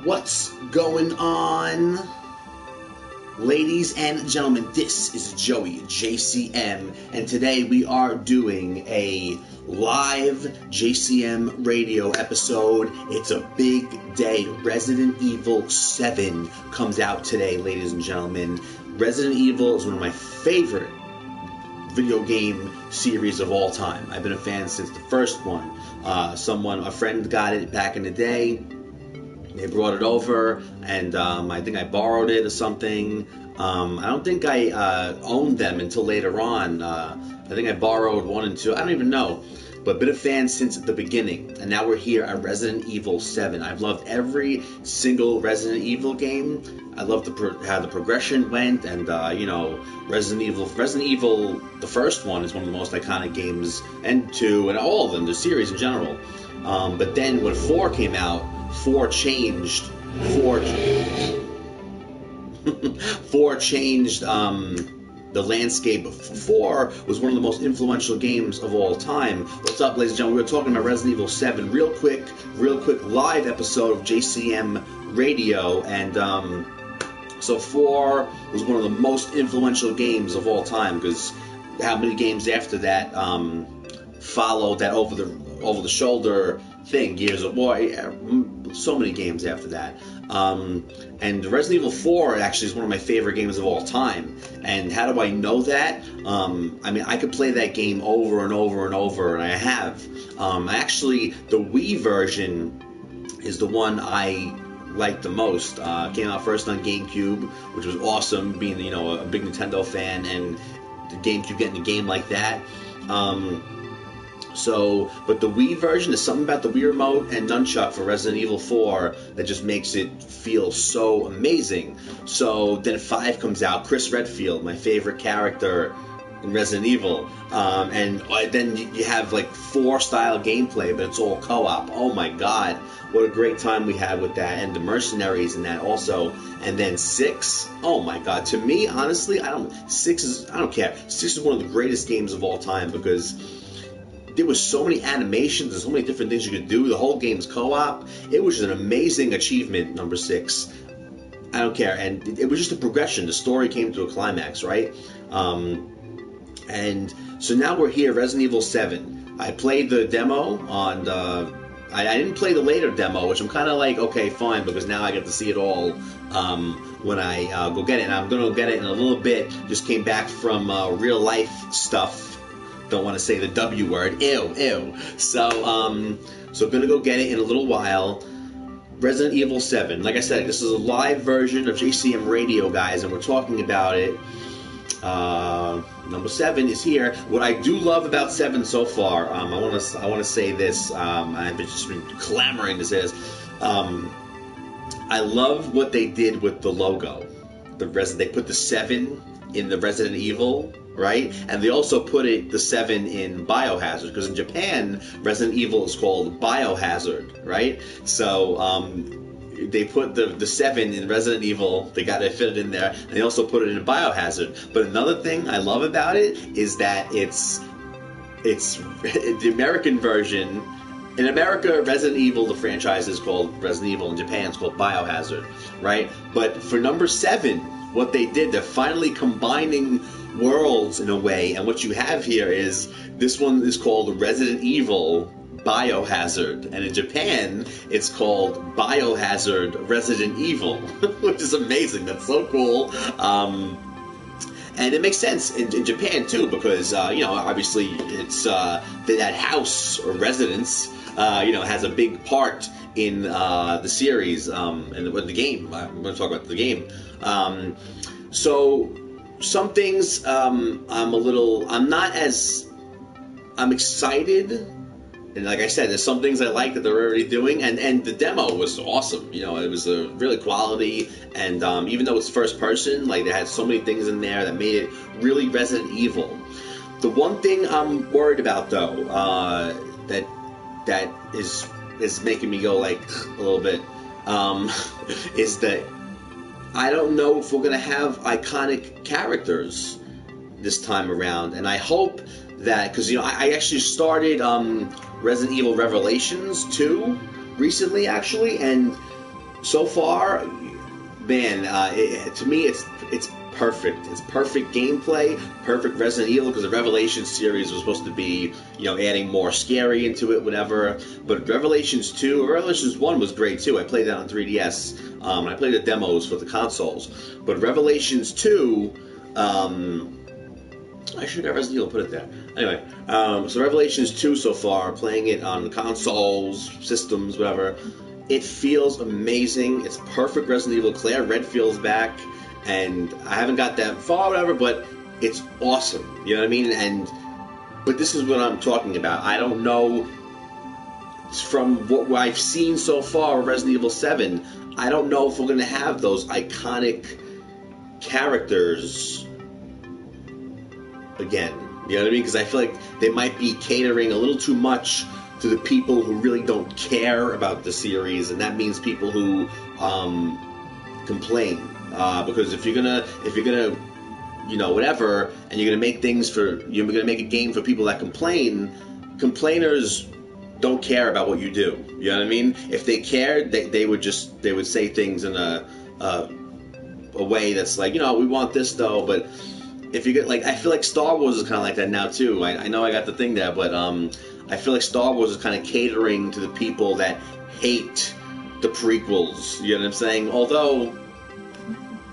What's going on? Ladies and gentlemen, this is Joey, JCM, and today we are doing a live JCM radio episode. It's a big day. Resident Evil 7 comes out today, ladies and gentlemen. Resident Evil is one of my favorite video game series of all time. I've been a fan since the first one. A friend got it back in the day. They brought it over, and I think I borrowed it or something. I don't think I owned them until later on. I think I borrowed 1 and 2. I don't even know. But been a fan since the beginning. And now we're here at Resident Evil 7. I've loved every single Resident Evil game. I love how the progression went. And, Resident Evil, the first one, is one of the most iconic games. And 2, and all of them, the series in general. But then when 4 came out, 4 changed the landscape. 4 was one of the most influential games of all time. What's up, ladies and gentlemen? We're talking about Resident Evil 7. Real quick live episode of JCM Radio. And so 4 was one of the most influential games of all time, because how many games after that followed that over the shoulder thing? Gears of War, so many games after that. And Resident Evil 4 actually is one of my favorite games of all time. And how do I know that? I could play that game over and over and over, and I have. Actually, the Wii version is the one I like the most. Came out first on GameCube, which was awesome, being a big Nintendo fan, and the GameCube getting a game like that. But the Wii version, is something about the Wii remote and nunchuck for Resident Evil 4 that just makes it feel so amazing. So then 5 comes out, Chris Redfield, my favorite character in Resident Evil, and then you have like 4 style gameplay, but it's all co-op. Oh my god, what a great time we had with that, and the mercenaries in that also. And then 6, oh my god, to me, honestly, I don't care. 6 is one of the greatest games of all time, because there was so many animations and so many different things you could do. The whole game's co-op. It was an amazing achievement, number 6. I don't care. And it was just a progression. The story came to a climax, right? And so now we're here, Resident Evil 7. I played the demo on I didn't play the later demo, which I'm kind of like, okay, fine, because now I get to see it all when I go get it. And I'm going to go get it in a little bit. Just came back from real life stuff. Don't want to say the W word. Ew. So gonna go get it in a little while. Resident Evil 7. Like I said, this is a live version of JCM Radio, guys, and we're talking about it. Number 7 is here. What I do love about 7 so far, I want to say this. I've just been clamoring to say this. I love what they did with the logo. They put the 7 in the Resident Evil, right? And they also put the 7 in Biohazard, because in Japan, Resident Evil is called Biohazard, right? So they put the 7 in Resident Evil. They got to fit it in there, and they also put it in Biohazard. But another thing I love about it is that it's the American version. In America, Resident Evil, the franchise, is called Resident Evil. In Japan, it's called Biohazard, right? But for number 7, what they did, they're finally combining worlds in a way, and what you have here is, this one is called Resident Evil Biohazard, and in Japan it's called Biohazard Resident Evil, which is amazing. That's so cool. And it makes sense in Japan too, because obviously it's that house or residence has a big part in the series and the game. I'm going to talk about the game. So some things I'm excited, and like I said, there's some things I like that they're already doing, and the demo was awesome. It was really quality, and even though it's first person, like, they had so many things in there that made it really Resident Evil. The one thing I'm worried about, though, that is making me go like a little bit, is that I don't know if we're going to have iconic characters this time around, and I hope that, because I actually started Resident Evil Revelations 2 recently, actually, and so far, man, to me, it's perfect. It's perfect gameplay, perfect Resident Evil, because the Revelations series was supposed to be, adding more scary into it, whatever. But Revelations 1 was great too. I played that on 3DS. I played the demos for the consoles. But Revelations 2, I should have Resident Evil put it there. Anyway, so Revelations 2 so far, playing it on consoles, systems, whatever. It feels amazing. It's perfect Resident Evil. Claire Redfield's back, and I haven't got that far, whatever, but it's awesome. You know what I mean? But this is what I'm talking about. I don't know, from what I've seen so far of Resident Evil 7, I don't know if we're going to have those iconic characters again. You know what I mean? Because I feel like they might be catering a little too much to the people who really don't care about the series, and that means people who complain. Because if you're gonna, whatever, and you're gonna make a game for people that complain, complainers don't care about what you do. You know what I mean? If they cared, they would say things in a way that's like, we want this though, but if you get, like, I feel like Star Wars is kind of like that now too. I know I got the thing there, but I feel like Star Wars is kind of catering to the people that hate the prequels. You know what I'm saying? Although,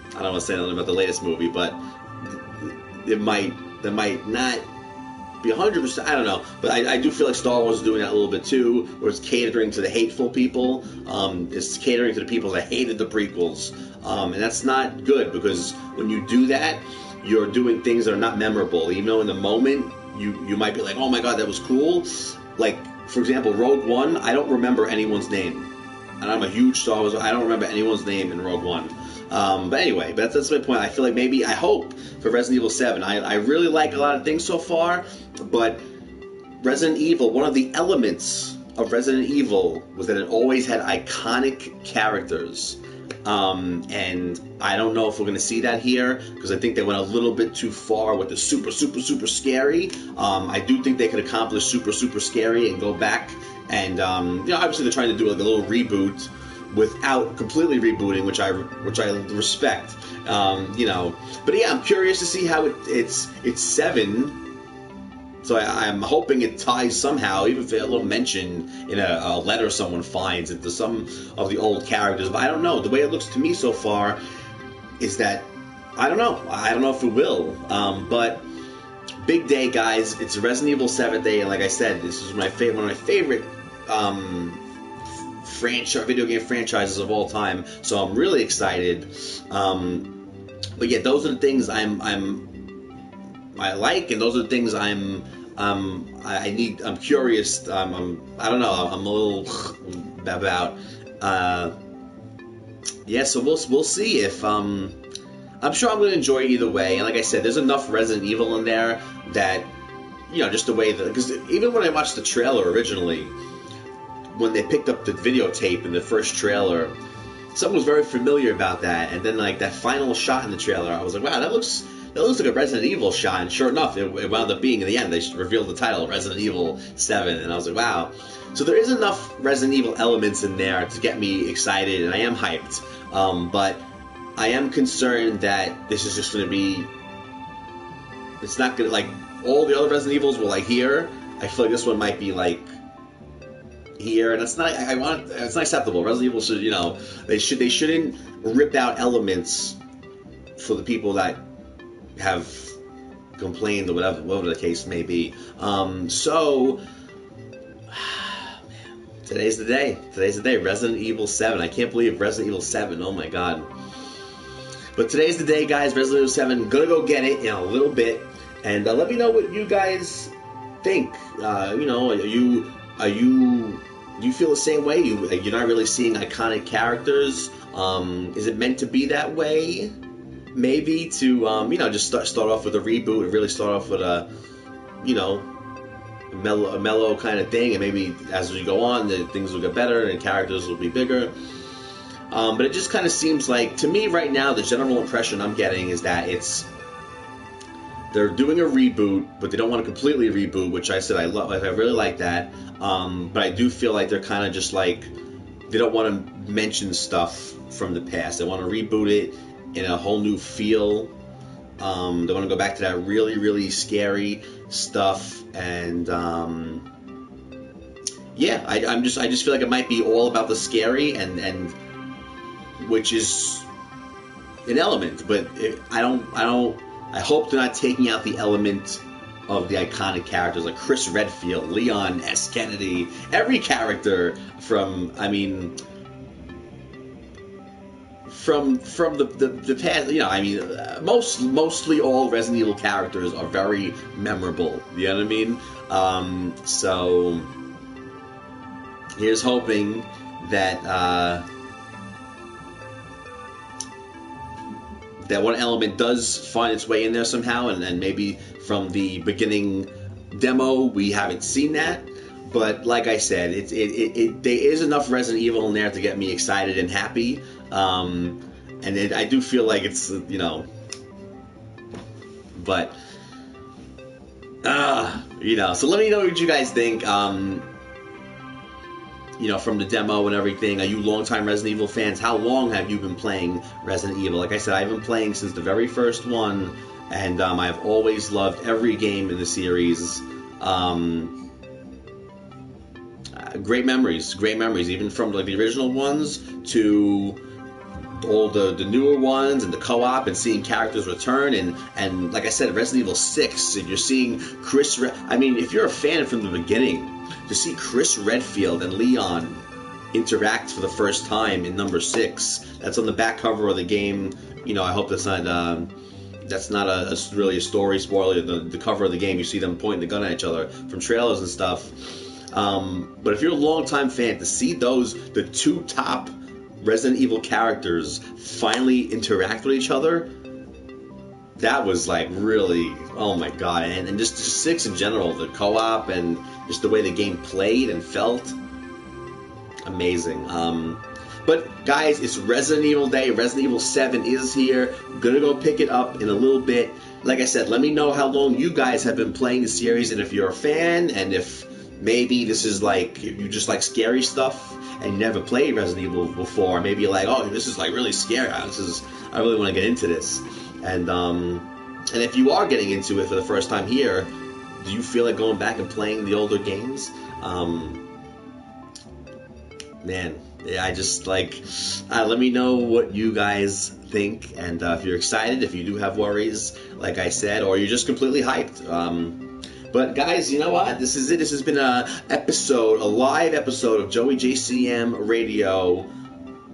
I don't want to say anything about the latest movie, but that might not be 100%. I don't know. But I do feel like Star Wars is doing that a little bit too, where it's catering to the hateful people. It's catering to the people that hated the prequels. And that's not good, because when you do that, you're doing things that are not memorable. Even though in the moment, you might be like, oh my god, that was cool. Like, for example, Rogue One, I don't remember anyone's name. And I'm a huge Star Wars, I don't remember anyone's name in Rogue One. But anyway, that's my point. I feel like I hope for Resident Evil 7. I really like a lot of things so far, but Resident Evil, one of the elements of Resident Evil was that it always had iconic characters. And I don't know if we're going to see that here, because I think they went a little bit too far with the super, super, super scary. I do think they could accomplish super, super scary and go back and, obviously they're trying to do like a little reboot without completely rebooting, which I respect. But yeah, I'm curious to see how it's 7. So I'm hoping it ties somehow, even if a little mention in a letter someone finds, into some of the old characters. But I don't know. The way it looks to me so far is that I don't know. I don't know if it will. But big day, guys. It's Resident Evil 7th day, and like I said, this is one of my favorite video game franchises of all time. So I'm really excited. But yeah, those are the things I like, and those are the things I'm curious. I don't know. I'm a little about. Yeah, so we'll see if I'm sure I'm going to enjoy it either way. And like I said, there's enough Resident Evil in there that, just the way that, because even when I watched the trailer originally, when they picked up the videotape in the first trailer, something was very familiar about that. And then like that final shot in the trailer, I was like, wow, that looks like a Resident Evil shot, and sure enough, it wound up being, in the end, they revealed the title, Resident Evil 7, and I was like, wow. So there is enough Resident Evil elements in there to get me excited, and I am hyped, but I am concerned that this is just going to be, it's not going to, like, all the other Resident Evils were like here. I feel like this one might be like here, and it's not acceptable. Resident Evil should, they shouldn't rip out elements for the people that have complained or whatever the case may be. So today's the day. Resident Evil 7. I can't believe Resident Evil 7. Oh my god. But today's the day, guys. Resident Evil 7. Gonna go get it in a little bit, and let me know what you guys think. Do you feel the same way? You're not really seeing iconic characters. Is it meant to be that way? Maybe to just start off with a reboot and really start off with a mellow kind of thing, and maybe as we go on, things will get better and characters will be bigger. But it just kind of seems like, to me right now, the general impression I'm getting is that they're doing a reboot, but they don't want to completely reboot, which I said I really like that. But I do feel like they're kind of just like they don't want to mention stuff from the past. They want to reboot it in a whole new feel. They want to go back to that really, really scary stuff, and yeah, I just feel like it might be all about the scary, and which is an element, but I hope they're not taking out the element of the iconic characters like Chris Redfield, Leon S. Kennedy, every character from the past. You know, mostly all Resident Evil characters are very memorable. You know what I mean? So here's hoping that that one element does find its way in there somehow, and maybe from the beginning demo we haven't seen that. But like I said, there is enough Resident Evil in there to get me excited and happy. And I do feel like it's, you know, but you know. So let me know what you guys think. You know, from the demo and everything. Are you longtime Resident Evil fans? How long have you been playing Resident Evil? Like I said, I've been playing since the very first one, and I've always loved every game in the series. Great memories, even from like the original ones to all the newer ones and the co-op, and seeing characters return, and like I said, Resident Evil 6, and you're seeing if you're a fan from the beginning, to see Chris Redfield and Leon interact for the first time in number 6, that's on the back cover of the game. You know, I hope that's not really a story spoiler. The cover of the game, you see them pointing the gun at each other from trailers and stuff. But if you're a longtime fan, to see the two top Resident Evil characters finally interact with each other, that was like really, oh my god. And just 6 in general, the co-op and just the way the game played and felt, amazing. But guys, it's Resident Evil Day. Resident Evil 7 is here. I'm gonna go pick it up in a little bit. Like I said, let me know how long you guys have been playing the series, and if you're a fan, and if maybe this is like, you just like scary stuff and you never played Resident Evil before. Maybe you're like, oh, this is like really scary. I really want to get into this. And if you are getting into it for the first time here, do you feel like going back and playing the older games? Man, yeah, I just like, let me know what you guys think, and if you're excited, if you do have worries, like I said, or you're just completely hyped. But guys, you know what? This is it. This has been a live episode of Joey JCM Radio,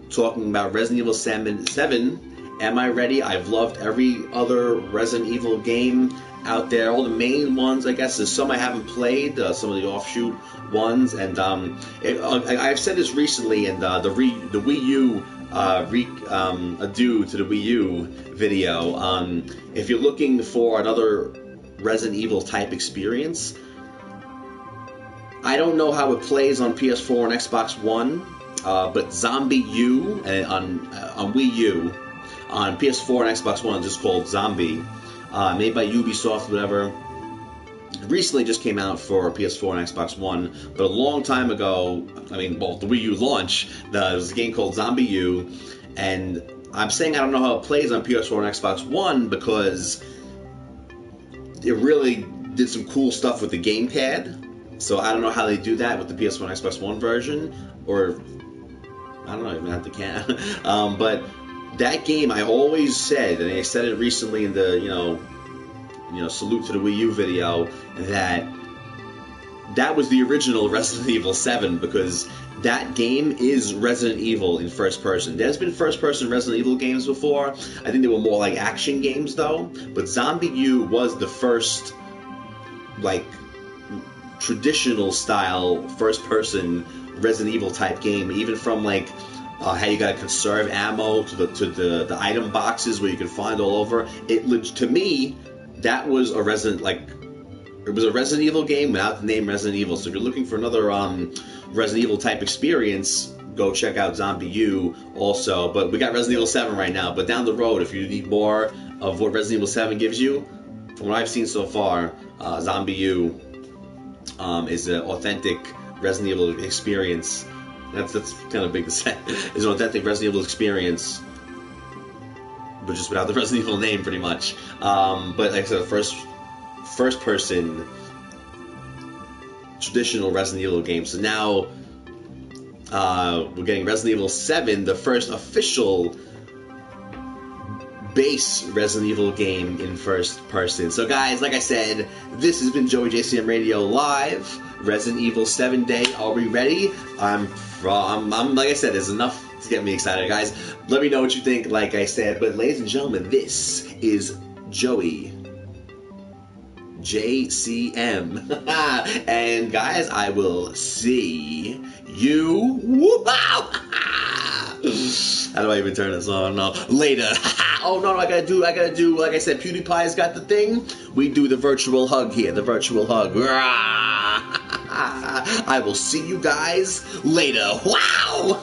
talking about Resident Evil 7. Am I ready? I've loved every other Resident Evil game out there. All the main ones, I guess. There's some I haven't played, some of the offshoot ones. And I've said this recently in the Wii U, adieu to the Wii U video. If you're looking for another Resident Evil type experience, I don't know how it plays on PS4 and Xbox One, but Zombie U on Wii U, on PS4 and Xbox One, is just called Zombie, made by Ubisoft, whatever. It recently just came out for PS4 and Xbox One, but a long time ago, the Wii U launch, there was a game called Zombie U, and I'm saying I don't know how it plays on PS4 and Xbox One because it really did some cool stuff with the gamepad. So I don't know how they do that with the PS1 and Xbox One version, or I don't know, even have to can. But that game, I always said, and I said it recently in the salute to the Wii U video, that was the original Resident Evil 7, because that game is Resident Evil in first person. There's been first person Resident Evil games before. I think they were more like action games though. But Zombie U was the first like traditional style first person Resident Evil type game, even from like how you gotta conserve ammo to the item boxes where you can find all over. To me, that was a it was a Resident Evil game without the name Resident Evil. So if you're looking for another Resident Evil type experience, go check out Zombie U also. But we got Resident Evil 7 right now. But down the road, if you need more of what Resident Evil 7 gives you, from what I've seen so far, Zombie U is an authentic Resident Evil experience That's kind of big to say. It's an authentic Resident Evil experience, but just without the Resident Evil name, pretty much. But like I said, first person traditional Resident Evil game. So now we're getting Resident Evil 7, the first official base Resident Evil game in first person. So guys, like I said, this has been Joey JCM Radio Live. Resident Evil 7 Day. Are we ready? I'm like I said, there's enough to get me excited, guys. Let me know what you think, like I said. But ladies and gentlemen, this is Joey JCM. And guys, I will see you. Whoop out! How do I even turn this on? No, later. Oh no, I gotta do. Like I said, PewDiePie's got the thing. We do the virtual hug here. The virtual hug. I will see you guys later. Wow!